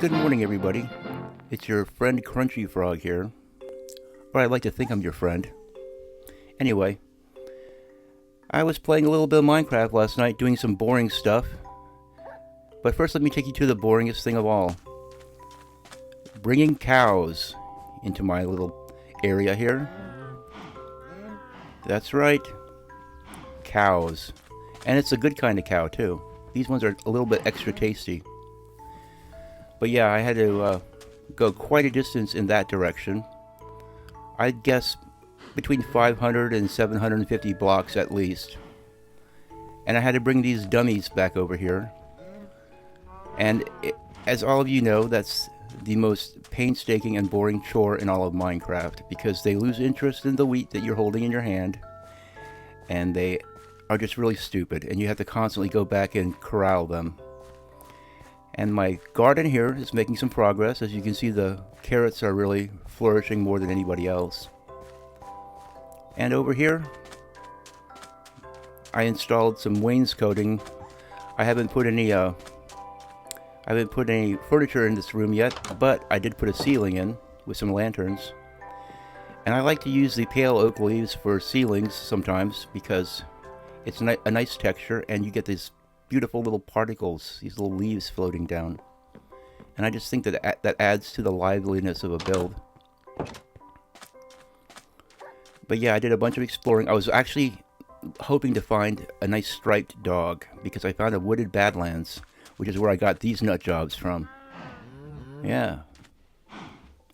Good morning, everybody. It's your friend Crunchy Frog here. Or I'd like to think I'm your friend. Anyway, I was playing a little bit of Minecraft last night, doing some boring stuff. But first, let me take you to the boringest thing of all. Bringing cows into my little area here. That's right. Cows. And it's a good kind of cow, too. These ones are a little bit extra tasty. But yeah, I had to go quite a distance in that direction. I'd guess between 500 and 750 blocks at least. And I had to bring these dummies back over here. And as all of you know, that's the most painstaking and boring chore in all of Minecraft, because they lose interest in the wheat that you're holding in your hand, and they are just really stupid, and you have to constantly go back and corral them. And my garden here is making some progress. As you can see, the carrots are really flourishing more than anybody else. And over here, I installed some wainscoting. I haven't put any furniture in this room yet, but I did put a ceiling in with some lanterns. And I like to use the pale oak leaves for ceilings sometimes because it's a nice texture, and you get these beautiful little particles, these little leaves floating down. And I just think that that adds to the liveliness of a build. But yeah, I did a bunch of exploring. I was actually hoping to find a nice striped dog, because I found a wooded badlands, which is where I got these nut jobs from. Yeah.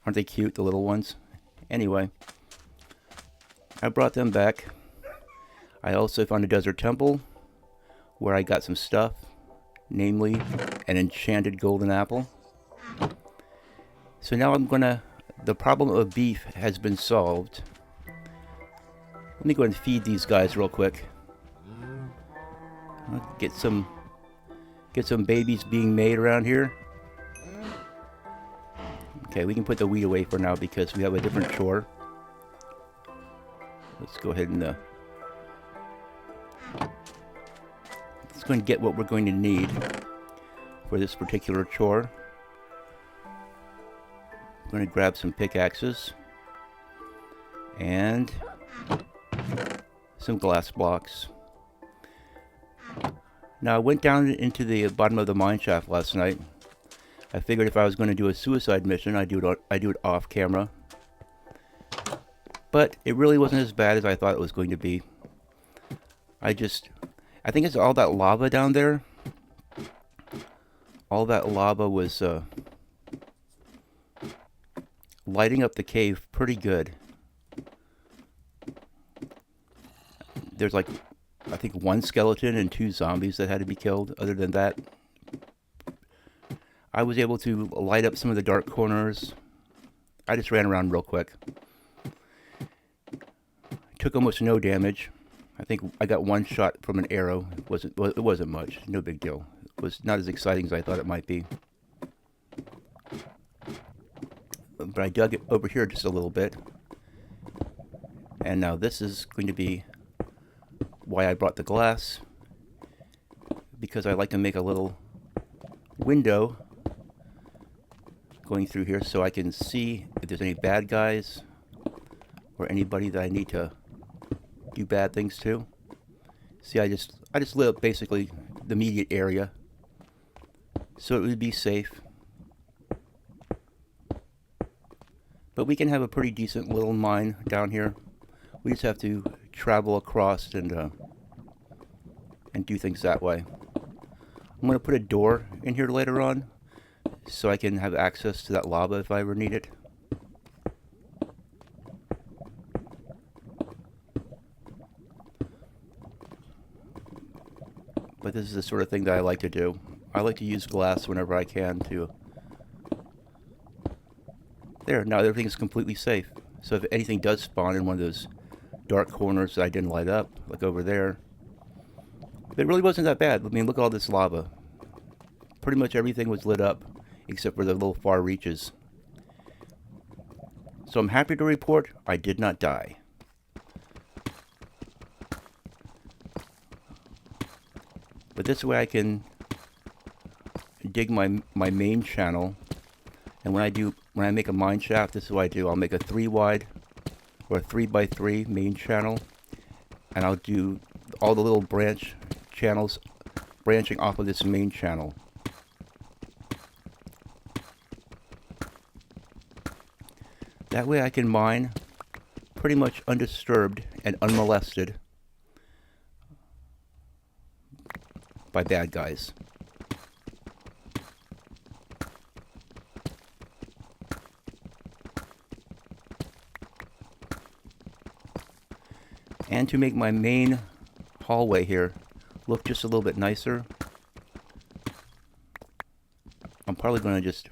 Aren't they cute, the little ones? Anyway, I brought them back. I also found a desert temple where I got some stuff, namely an enchanted golden apple. So now the problem of beef has been solved. Let me go ahead and feed these guys real quick. I'll get some babies being made around here. Okay, we can put the wheat away for now because we have a different chore. Let's go ahead and let's go and get what we're going to need for this particular chore. I'm going to grab some pickaxes and some glass blocks. Now, I went down into the bottom of the mineshaft last night. I figured if I was going to do a suicide mission, I'd do it off camera. But it really wasn't as bad as I thought it was going to be. I think it's all that lava down there. All that lava was lighting up the cave pretty good. There's like, I think, one skeleton and 2 zombies that had to be killed. Other than that, I was able to light up some of the dark corners. I just ran around real quick. Took almost no damage. I think I got one shot from an arrow. It wasn't much. No big deal. It was not as exciting as I thought it might be. But I dug it over here just a little bit. And now this is going to be why I brought the glass. Because I like to make a little window going through here so I can see if there's any bad guys or anybody that I need to do bad things to. See, I just lit up basically the immediate area so it would be safe. But we can have a pretty decent little mine down here. We just have to travel across and do things that way. I'm going to put a door in here later on so I can have access to that lava if I ever need it. But this is the sort of thing that I like to do. I like to use glass whenever I can to... There, now everything is completely safe. So if anything does spawn in one of those dark corners that I didn't light up, like over there, it really wasn't that bad. I mean, look at all this lava. Pretty much everything was lit up, except for the little far reaches. So I'm happy to report I did not die. But this way I can dig my main channel And when I make a mine shaft, this is what I do. I'll make a 3 wide or a 3x3 main channel, and I'll do all the little branch channels branching off of this main channel. That way I can mine pretty much undisturbed and unmolested by bad guys. And to make my main hallway here look just a little bit nicer, I'm probably going to just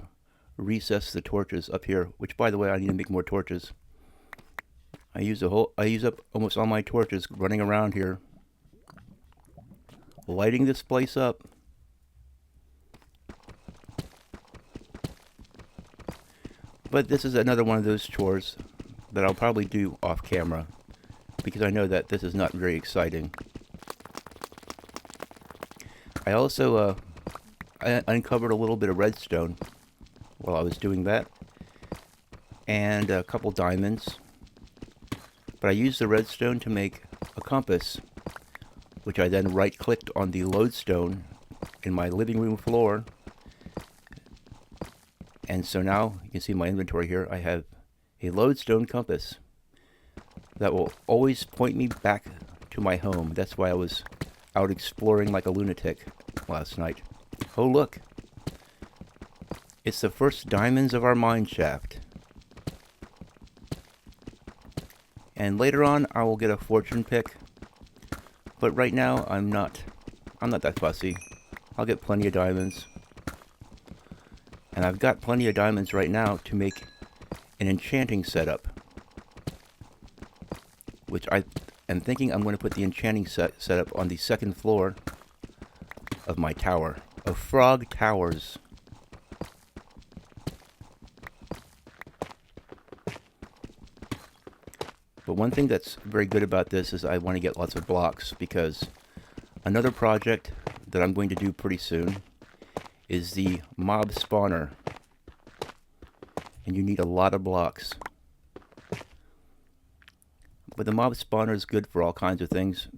recess the torches up here, which, by the way, I need to make more torches. I use up almost all my torches running around here, lighting this place up. But this is another one of those chores that I'll probably do off camera, because I know that this is not very exciting. I also I uncovered a little bit of redstone while I was doing that, and a couple diamonds. But I used the redstone to make a compass, which I then right-clicked on the lodestone in my living room floor. And so now, you can see my inventory here, I have a lodestone compass that will always point me back to my home. That's why I was out exploring like a lunatic last night. Oh look! It's the first diamonds of our mine shaft. And later on I will get a fortune pick. But right now I'm not that fussy. I'll get plenty of diamonds. And I've got plenty of diamonds right now to make an enchanting setup, which I am thinking I'm going to put the enchanting setup on the second floor of my tower, of Frog Towers. But one thing that's very good about this is I want to get lots of blocks, because another project that I'm going to do pretty soon is the mob spawner. And you need a lot of blocks. But the mob spawner is good for all kinds of things,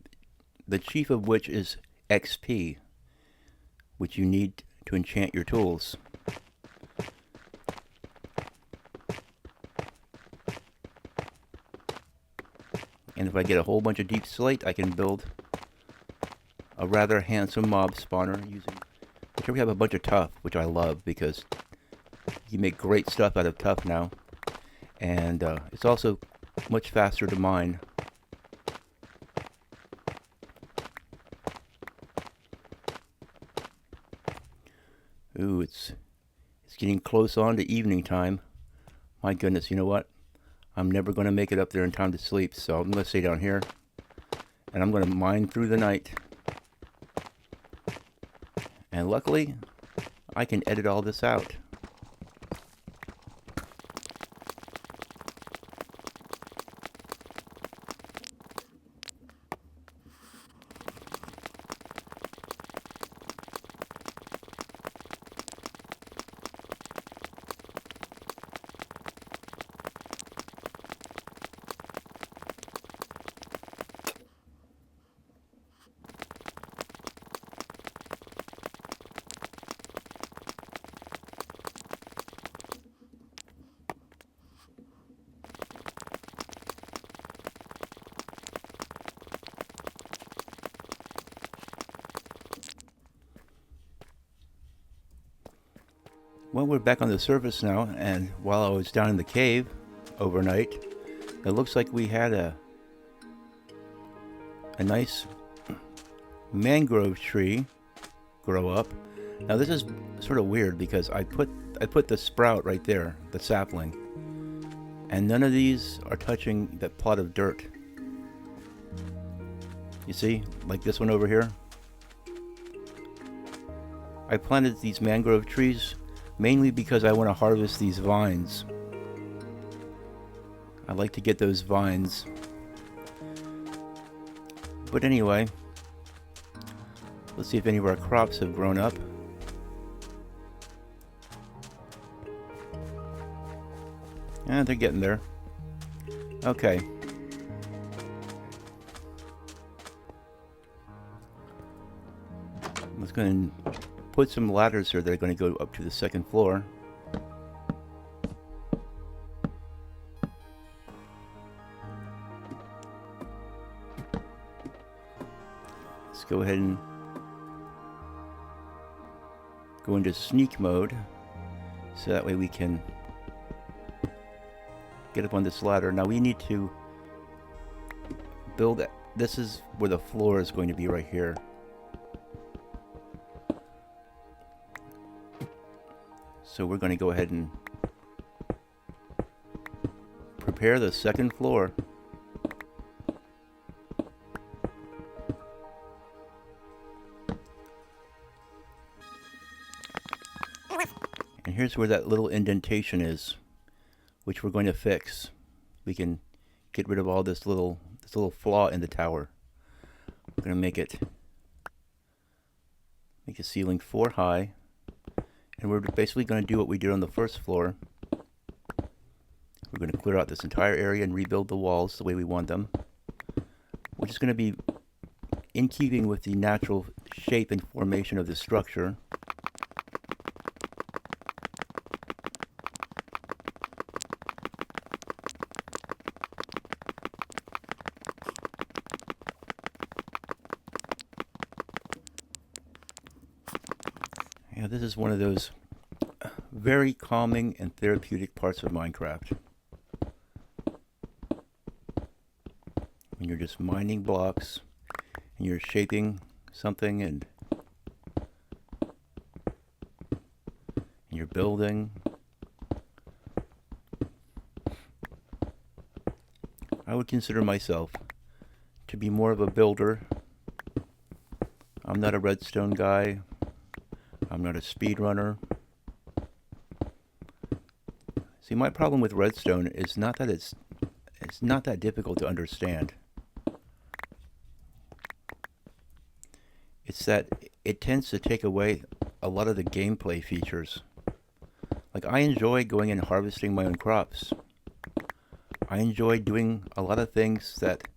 the chief of which is XP, which you need to enchant your tools. And if I get a whole bunch of deep slate, I can build a rather handsome mob spawner using, which we have a bunch of tuff, which I love because you make great stuff out of tuff now. And it's also much faster to mine. Ooh, it's getting close on to evening time. My goodness, you know what? I'm never going to make it up there in time to sleep, so I'm going to stay down here, and I'm going to mine through the night. And luckily, I can edit all this out. Well, we're back on the surface now, and while I was down in the cave overnight, it looks like we had a nice mangrove tree grow up. Now this is sort of weird because I put the sprout right there, the sapling, and none of these are touching that plot of dirt. You see, like this one over here. I planted these mangrove trees mainly because I want to harvest these vines. I like to get those vines. But anyway, let's see if any of our crops have grown up. Yeah, they're getting there. Okay. Let's go and put some ladders here that are going to go up to the second floor. Let's go ahead and go into sneak mode, so that way we can get up on this ladder. Now we need to build, this is where the floor is going to be, right here. So we're going to go ahead and prepare the second floor. And here's where that little indentation is, which we're going to fix. We can get rid of all this little flaw in the tower. We're going to make the ceiling 4 high, and we're basically going to do what we did on the first floor. We're going to clear out this entire area and rebuild the walls the way we want them, which is going to be in keeping with the natural shape and formation of the structure. Yeah, this is one of those very calming and therapeutic parts of Minecraft. When you're just mining blocks and you're shaping something and you're building. I would consider myself to be more of a builder. I'm not a redstone guy. I'm not a speedrunner. See, my problem with redstone is not that it's not that difficult to understand. It's that it tends to take away a lot of the gameplay features. Like, I enjoy going and harvesting my own crops. I enjoy doing a lot of things that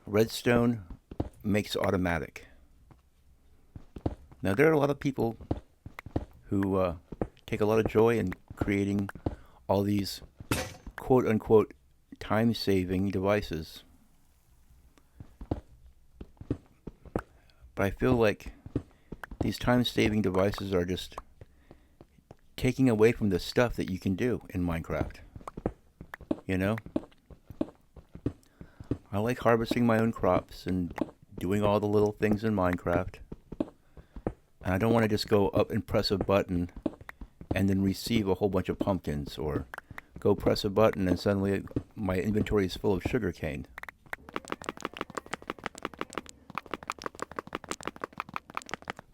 redstone makes automatic. Now, there are a lot of people who take a lot of joy in creating all these quote-unquote time-saving devices. But I feel like these time-saving devices are just taking away from the stuff that you can do in Minecraft. You know? I like harvesting my own crops and doing all the little things in Minecraft. And I don't want to just go up and press a button and then receive a whole bunch of pumpkins, or go press a button and suddenly my inventory is full of sugarcane.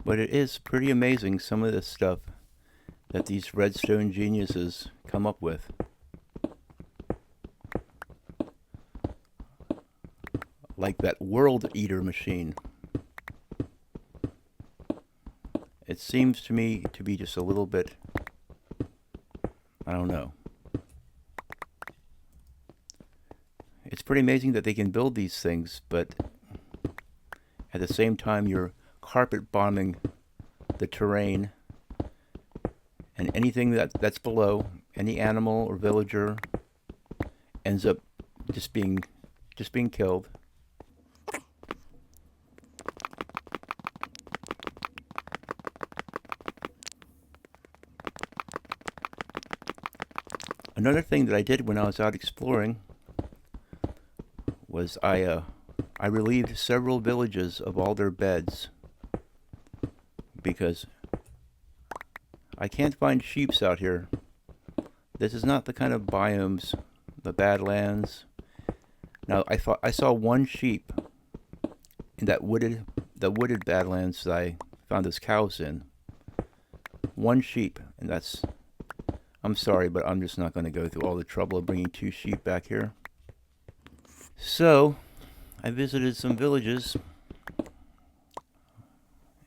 But it is pretty amazing, some of the stuff that these redstone geniuses come up with. Like that world eater machine. It seems to me to be just a little bit, I don't know. It's pretty amazing that they can build these things, but at the same time you're carpet bombing the terrain, and anything that's below, any animal or villager, ends up just being killed. Another thing that I did when I was out exploring was I relieved several villages of all their beds, because I can't find sheeps out here. This is not the kind of biomes, the Badlands. Now, I saw one sheep in the wooded Badlands that I found those cows in. One sheep, and that's, I'm sorry, but I'm just not going to go through all the trouble of bringing 2 sheep back here. So, I visited some villages,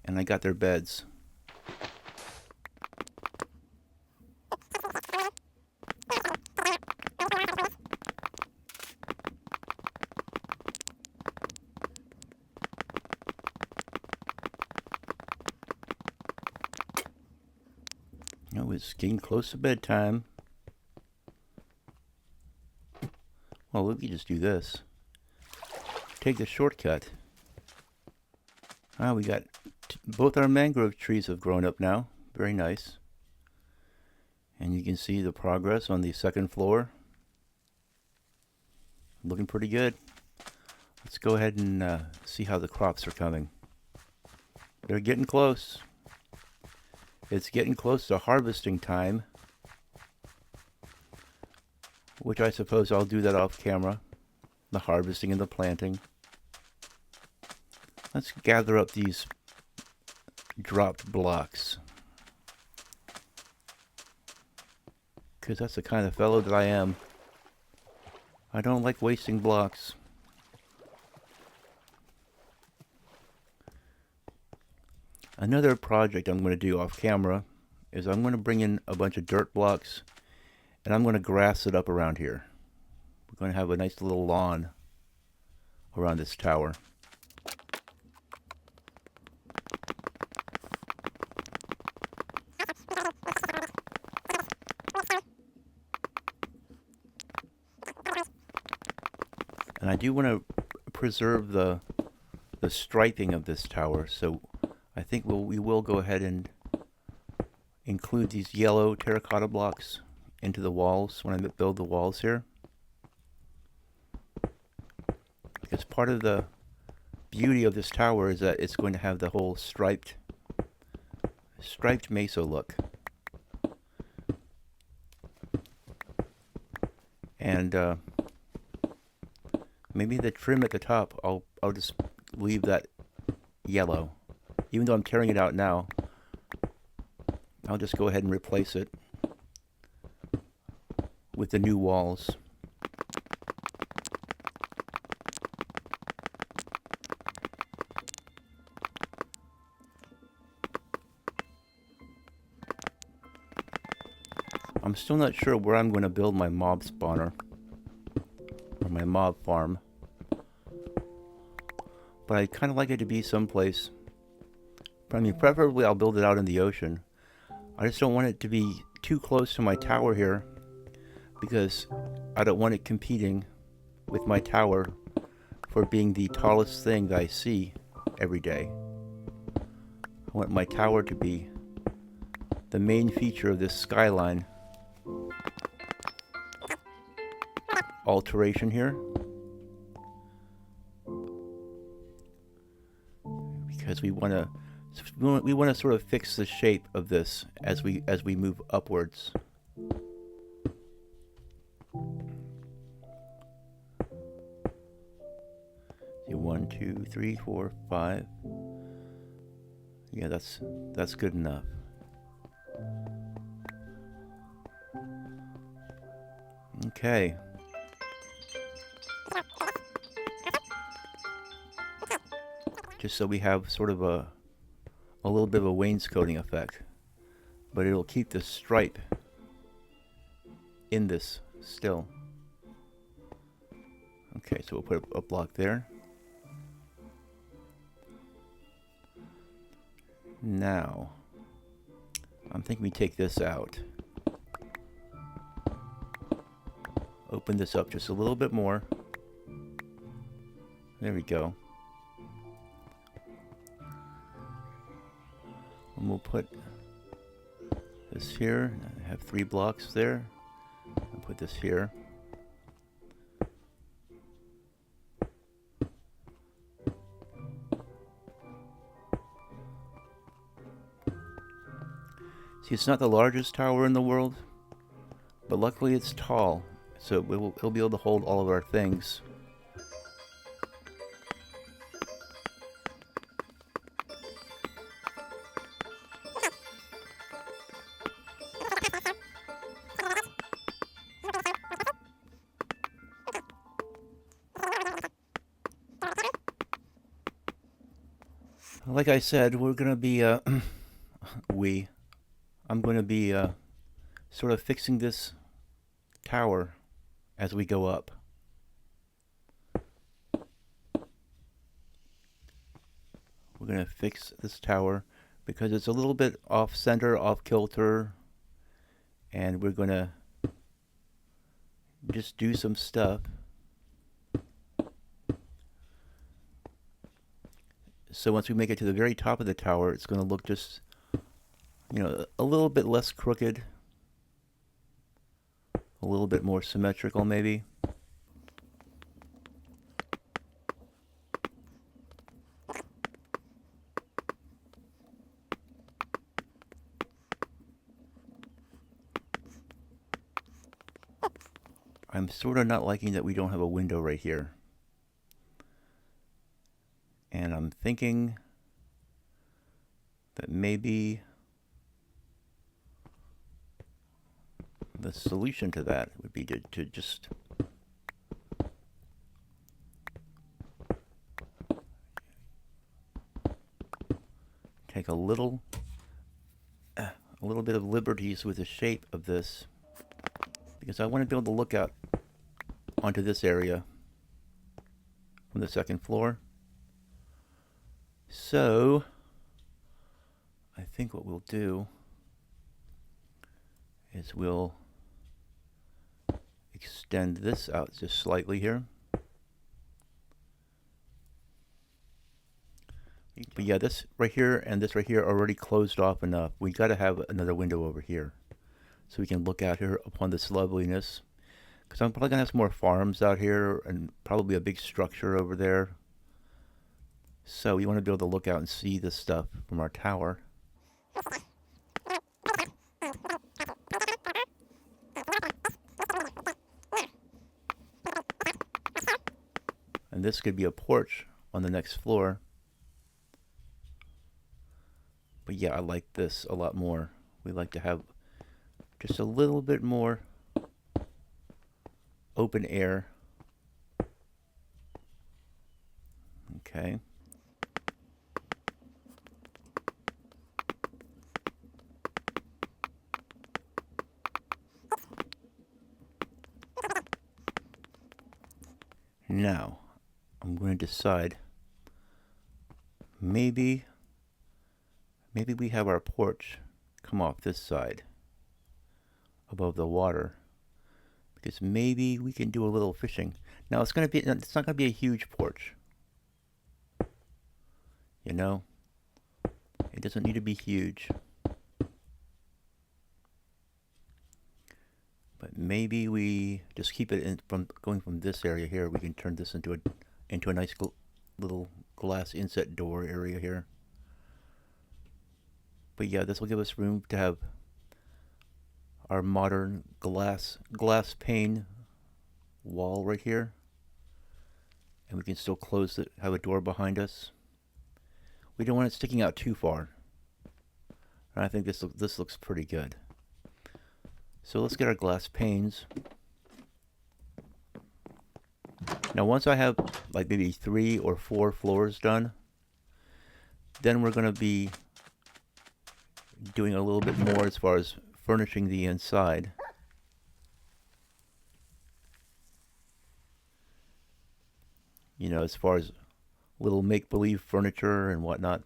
and I got their beds. Oh, it's getting close to bedtime. Well, we can just do this. Take the shortcut. Ah, we got both our mangrove trees have grown up now. Very nice. And you can see the progress on the second floor. Looking pretty good. Let's go ahead and see how the crops are coming. They're getting close. It's getting close to harvesting time, which I suppose I'll do that off camera. The harvesting and the planting. Let's gather up these dropped blocks, because that's the kind of fellow that I am. I don't like wasting blocks. Another project I'm going to do off camera is I'm going to bring in a bunch of dirt blocks and I'm going to grass it up around here. We're going to have a nice little lawn around this tower. And I do want to preserve the striping of this tower, so I think we will go ahead and include these yellow terracotta blocks into the walls when I build the walls here. Because part of the beauty of this tower is that it's going to have the whole striped mesa look. And maybe the trim at the top, I'll just leave that yellow. Even though I'm tearing it out now, I'll just go ahead and replace it with the new walls. I'm still not sure where I'm going to build my mob spawner, or my mob farm, but I kind of like it to be someplace. I mean, preferably I'll build it out in the ocean. I just don't want it to be too close to my tower here, because I don't want it competing with my tower for being the tallest thing that I see every day. I want my tower to be the main feature of this skyline alteration here, because we want to sort of fix the shape of this as we move upwards. See, 1, 2, 3, 4, 5. Yeah, that's good enough. Okay. Just so we have sort of a little bit of a wainscoting effect, but it'll keep the stripe in this still. Okay, so we'll put a block there. Now, I'm thinking we take this out. Open this up just a little bit more. There we go. And we'll put this here. I have 3 blocks there. I'll put this here. See, it's not the largest tower in the world, but luckily it's tall, so it'll be able to hold all of our things. Like I said, we're going to be, I'm going to be sort of fixing this tower as we go up. We're going to fix this tower because it's a little bit off center, off kilter, And we're gonna just do some stuff. So once we make it to the very top of the tower, it's gonna look just, a little bit less crooked, a little bit more symmetrical maybe. I'm sort of not liking that we don't have a window right here. And I'm thinking that maybe the solution to that would be to just take a little bit of liberties with the shape of this, because I want to be able to look out onto this area from the second floor. So I think what we'll do is we'll extend this out just slightly here. But yeah, this right here and this right here are already closed off enough. We got to have another window over here so we can look out here upon this loveliness. Because I'm probably going to have some more farms out here and probably a big structure over there. So we want to be able to look out and see this stuff from our tower. And this could be a porch on the next floor. But yeah, I like this a lot more. We like to have just a little bit more open air. Okay. Now, I'm going to decide, maybe we have our porch come off this side above the water, because maybe we can do a little fishing. Now it's not going to be a huge porch. It doesn't need to be huge. But maybe we just keep it going from this area here. We can turn this into a nice little glass inset door area here. But yeah, this will give us room to have our modern glass pane wall right here, and we can still close it, have a door behind us. We don't want it sticking out too far. And I think this looks pretty good. So let's get our glass panes. Now once I have like maybe 3 or 4 floors done, then we're going to be doing a little bit more as far as furnishing the inside. As far as little make-believe furniture and whatnot.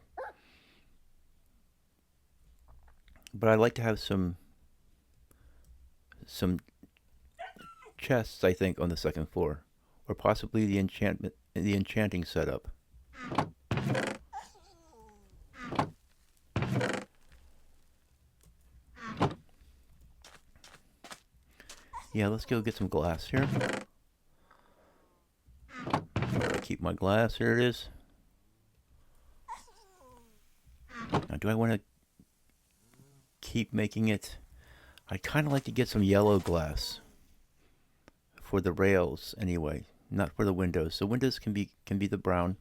But I'd like to have some chests, I think, on the second floor, or possibly the enchanting setup. Yeah, let's go get some glass here. Where do I keep my glass? Here it is. Now, do I want to keep making it? I'd kind of like to get some yellow glass for the rails anyway, not for the windows. The windows can be the brown.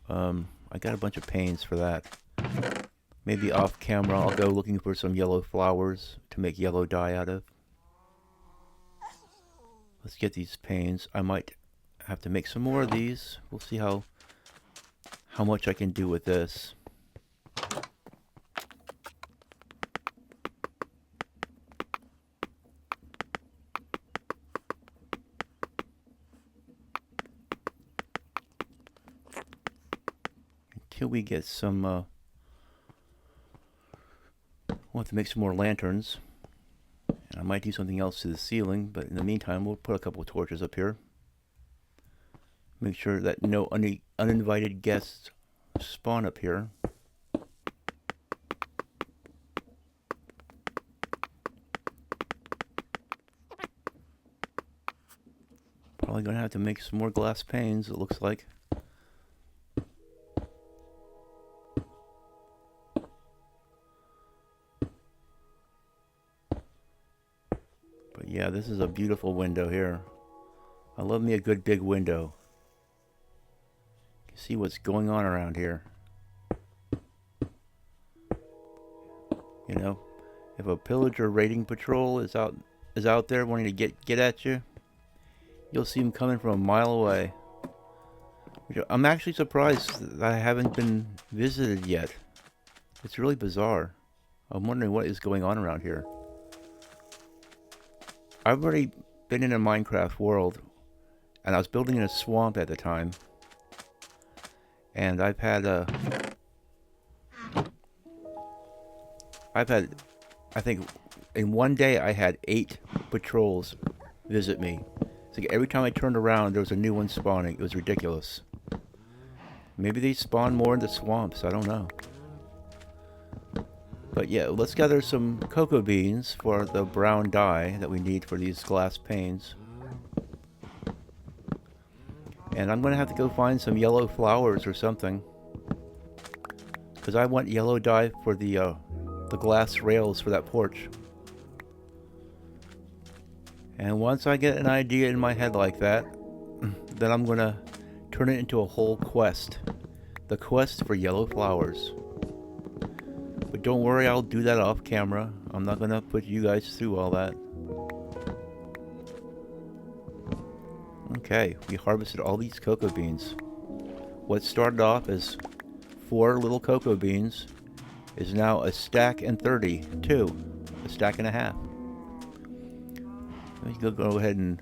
I got a bunch of panes for that. Maybe off camera I'll go looking for some yellow flowers to make yellow dye out of. Let's get these panes. I might have to make some more of these. We'll see how much I can do with this. Until we get some, well, have to make some more lanterns. And I might do something else to the ceiling, but in the meantime, we'll put a couple of torches up here. Make sure that no uninvited guests spawn up here. Probably gonna have to make some more glass panes, it looks like. But yeah, this is a beautiful window here. I love me a good big window. See what's going on around here. You know, if a pillager raiding patrol is out there wanting to get at you, you'll see them coming from a mile away. I'm actually surprised that I haven't been visited yet. It's really bizarre. I'm wondering what is going on around here. I've already been in a Minecraft world, and I was building in a swamp at the time. And I've had, I think, in one day I had 8 patrols visit me. It's like every time I turned around, there was a new one spawning. It was ridiculous. Maybe they spawn more in the swamps, I don't know. But yeah, let's gather some cocoa beans for the brown dye that we need for these glass panes. And I'm going to have to go find some yellow flowers or something. Because I want yellow dye for the glass rails for that porch. And once I get an idea in my head like that, then I'm going to turn it into a whole quest. The quest for yellow flowers. But don't worry, I'll do that off camera. I'm not going to put you guys through all that. Okay, we harvested all these cocoa beans. What started off as 4 little cocoa beans is now a stack and 32, a stack and a half. Let me go ahead and...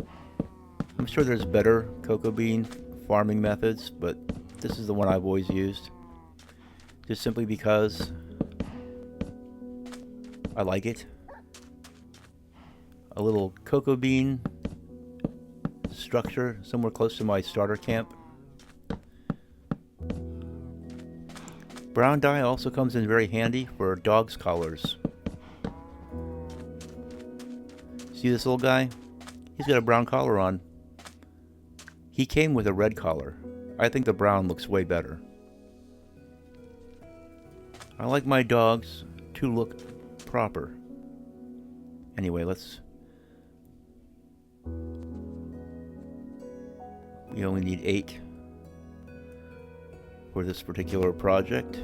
I'm sure there's better cocoa bean farming methods, but this is the one I've always used. Just simply because I like it. A little cocoa bean structure somewhere close to my starter camp. Brown dye also comes in very handy for dogs' collars. See this little guy? He's got a brown collar on. He came with a red collar. I think the brown looks way better. I like my dogs to look proper. Anyway, we only need 8 for this particular project.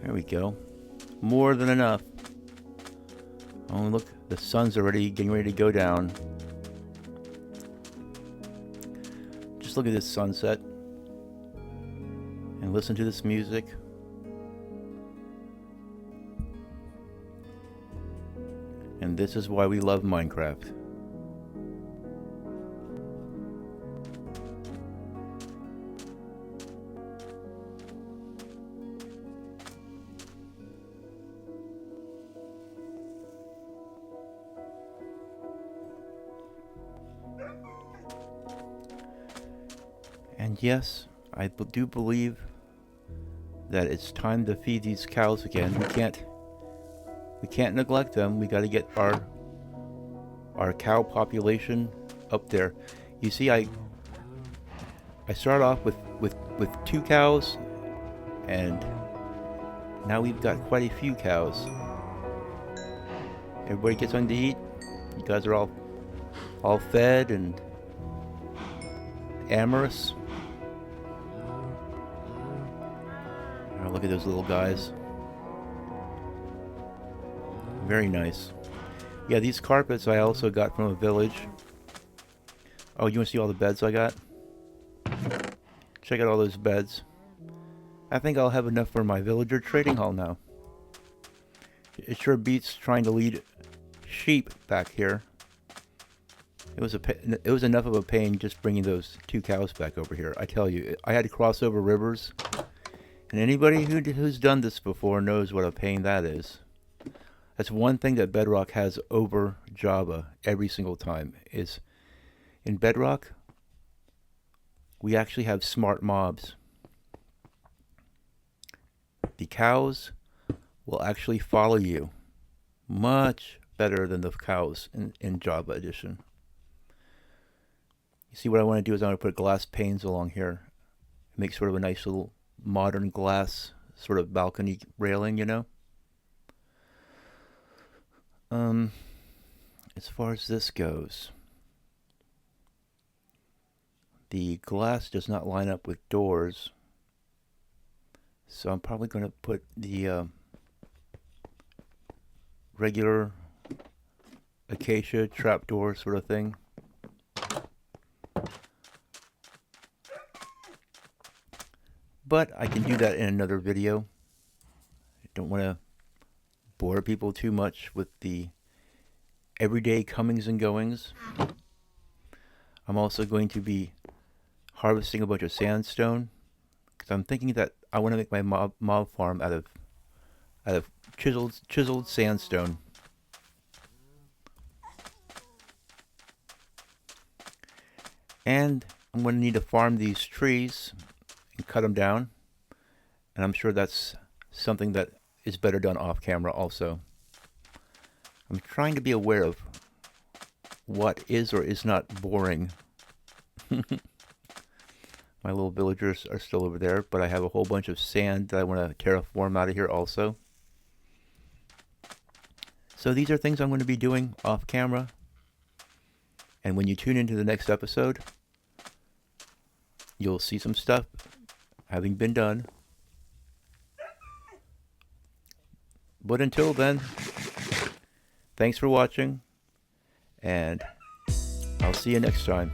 There we go. More than enough. Oh, look, the sun's already getting ready to go down. Just look at this sunset. And listen to this music. And this is why we love Minecraft. And yes, I do believe that it's time to feed these cows again. We can't neglect them. We got to get our cow population up there. You see, I started off with 2 cows, and now we've got quite a few cows. Everybody gets something to eat. You guys are all fed and amorous. Oh, look at those little guys. Very nice. Yeah, these carpets I also got from a village. Oh, you want to see all the beds I got? Check out all those beds. I think I'll have enough for my villager trading hall now. It sure beats trying to lead sheep back here. it was enough of a pain just bringing those 2 cows back over here. I tell you, I had to cross over rivers, and anybody who's done this before knows what a pain that is. That's one thing that Bedrock has over Java every single time is in Bedrock, we actually have smart mobs. The cows will actually follow you much better than the cows in Java Edition. You see, what I want to do is I want to put glass panes along here. Make sort of a nice little modern glass sort of balcony railing, you know? As far as this goes, the glass does not line up with doors, so I'm probably going to put the regular acacia trapdoor sort of thing. But I can do that in another video. I don't want to bore people too much with the everyday comings and goings. I'm also going to be harvesting a bunch of sandstone because I'm thinking that I want to make my mob farm out of chiseled sandstone. And I'm going to need to farm these trees and cut them down. And I'm sure that's something that is better done off camera also. I'm trying to be aware of what is or is not boring. My little villagers are still over there, but I have a whole bunch of sand that I want to terraform out of here also. So these are things I'm going to be doing off camera. And when you tune into the next episode, you'll see some stuff having been done. But until then, thanks for watching, and I'll see you next time.